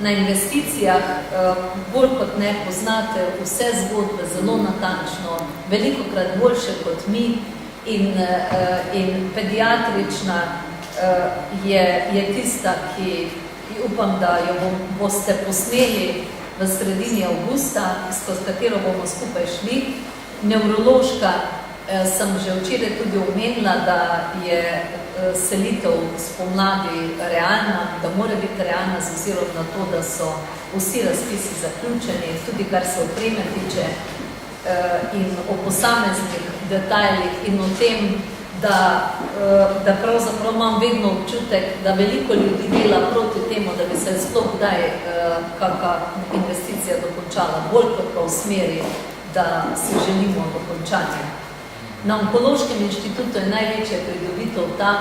na investicijah bolj kot ne poznate vse zgodbe zelo natančno, velikokrat boljše kot mi in pediatrična je tista, ki upam, da jo boste posneli v sredini avgusta, skozi katero bomo skupaj šli. Nevrološka sem že včeraj tudi omenila, da je selitev spomladi realna, da mora biti realna z ozirom na to, da so vsi razpisi zaključeni, tudi kar se opreme tiče in o posameznih detajlih in o tem, da pravzaprav imam vedno občutek, da veliko ljudi dela proti temu, da bi se sploh kdaj kakšna investicija dokončala, bolj kot pa v smeri, da si želimo dokončanja. Na Onkološkem inštitutu je največja pridobitev ta,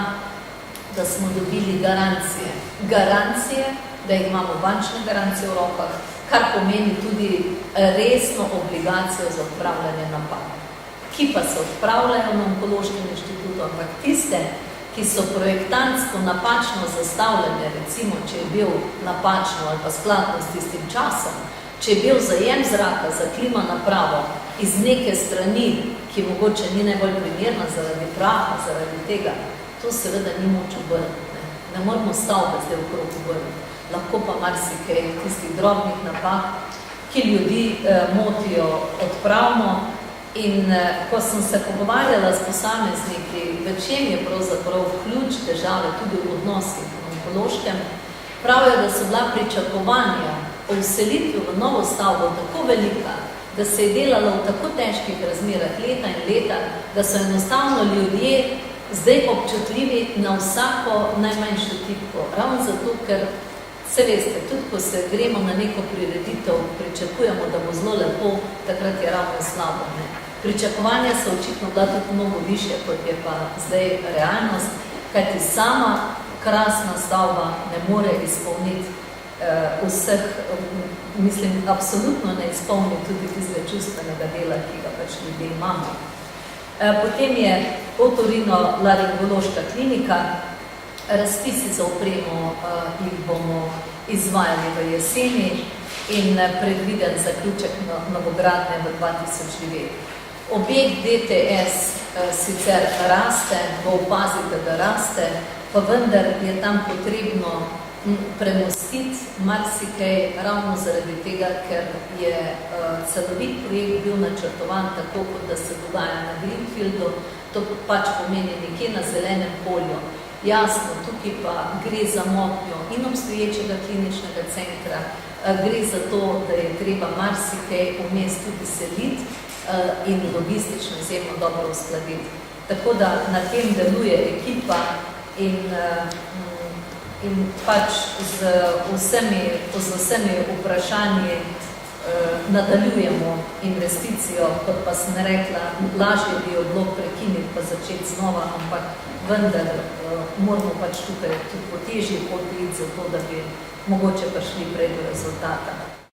da smo dobili garancije. Garancije, da imamo bančne garancije v rokah, kar pomeni tudi resno obligacijo za odpravljanje napak, ki pa se odpravljajo na Onkološkem inštitutu, ampak tiste, ki so projektantsko napačno zastavljene, recimo, če je bil napačno ali pa skladno s tistim časom, če je bil zajem zraka za klima napravo iz neke strani, ki mogoče ni najbolj primerna zaradi praha, zaradi tega, to seveda ni moč obrniti. Ne moramo stavbe zdaj okrog obrniti. Lahko pa marsikaj tistih drobnih napak, ki ljudi motijo, odpravimo. In ko sem se pogovarjala s posamezniki, v čem je pravzaprav ključ težave tudi v odnosih v Onkološkem, pravijo, da so bila pričakovanja o vselitvi v novo stavbo tako velika, da se je delalo v tako težkih razmerah leta in leta, da so enostavno ljudje zdaj občutljivi na vsako najmanjšo tipko. Ravno zato, ker se veste, tudi ko se gremo na neko prireditev, pričakujemo, da bo zelo lepo, takrat je ravno slabo. Pričakovanja so očitno bila tudi mnogo višje, kot je pa zdaj realnost, kajti sama krasna stavba ne more izpolniti vseh, mislim, absolutno ne izpolni tudi tistega čustvenega dela, ki ga pač ljudje imamo. Potem je otorinolaringološka klinika, razpisi za opremo jih bomo izvajali v jeseni in predviden zaključek novogradnje v 2009. Objekt DTS sicer raste, bo opazite, da raste, pa vendar je tam potrebno premostiti marsikaj ravno zaradi tega, ker je celovit projekt bil načrtovan tako, kot da se dogaja na Greenfieldu, to pač pomeni nekje na zelenem polju. Jasno, tukaj pa gre za motnjo in obstoječega kliničnega centra, gre za to, da je treba marsikaj vmes tudi seliti in logistično izjemno dobro uskladiti. Tako da na tem deluje ekipa in pač z vsemi vprašanji nadaljujemo investicijo, kot pa sem rekla, lažje bi jo bilo prekiniti pa začeti znova, ampak vendar moramo pač tukaj tudi po težji poti iti za to, da bi mogoče prišli prej do rezultata.